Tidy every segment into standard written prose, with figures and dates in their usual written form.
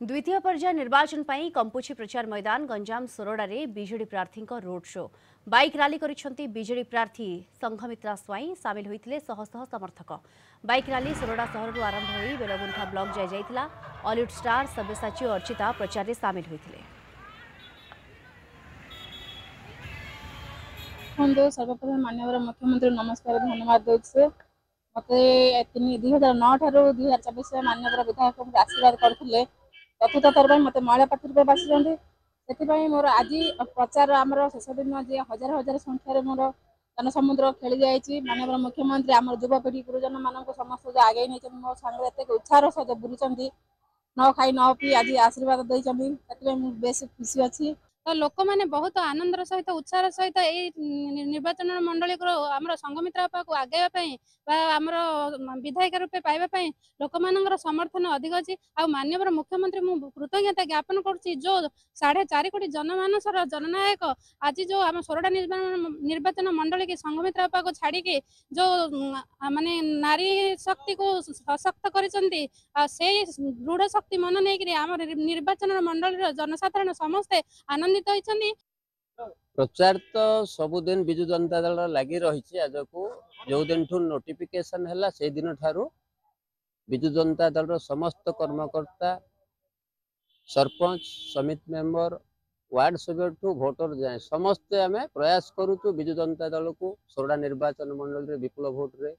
द्वितीय पर्याय निर्वाचन पर कंपुची प्रचार मैदान गंजाम सोरडा बीजेडी प्रार्थी रोड शो बाइक रैली करिसेंती बीजेडी प्रार्थी संघमित्रा स्वाई सामिल होते शह शह समर्थक। बाइक रैली सोरडा सहर आरंभ हो बेलगुंठा ब्लॉक जाइला। हॉलीवुड स्टार सब्यसाची और अर्चिता प्रचार में सामिल होते। सर्वप्रथम माननीय मुख्यमंत्री नमस्कार धन्यवाद दूसरे मत 2009 ठारू 2024 माननीय विधायक आशीर्वाद करते चतुर्थ थर मत महिला पार्टी बासी से मोर आज प्रचार आम शेष दिन आज हजार हजार संख्यार मोर जनसमुद्र खेली जाइए। माननीय मुख्यमंत्री आम युवपीढ़ी गुरुजन मान समस्त आगे नहीं मो सांगे एत उत्साह सहित बुलूं न खाई न पी आज आशीर्वाद देते बेस खुशी अच्छी। तो लोक मैंने बहुत आनंदर सहित उत्साह सहित यही निर्वाचन मंडली को आम संघमित्रा को आगे आमर विधायिका रूपे पाइबापी लोक मान समर्थन अधिक अच्छी। आ माननीय मुख्यमंत्री मु कृतज्ञता ज्ञापन करुच्ची जो 4.5 कोटी जनमानसर जननायक आज जो आम सोरडा निर्वाचन मंडली की संघमित्रा को छाड़ी जो माने नारी शक्ति को सशक्त कर दृढ़ शक्ति मन नहीं आम निर्वाचन मंडली जनसाधारण समस्ते आनंदित होइछन्ती। प्रचार तो सबुदिन विजु जनता दल लगी रही। आज को जो दिन ठू नोटिफिकेशन है से दिन ठारू विजु जनता दल समस्त कर्मकर्ता सरपंच समिति मेंबर वार्ड सभ्य ठू भोटर जाए समस्ते आम प्रयास करुचु विजु जनता दल को सोरडा निर्वाचन मंडल विपुल भोट रे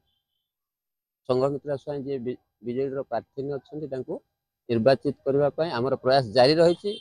संघमित्रा स्वाई जी बीजेडी प्रार्थी अच्छा निर्वाचित करने आमर प्रयास जारी रही।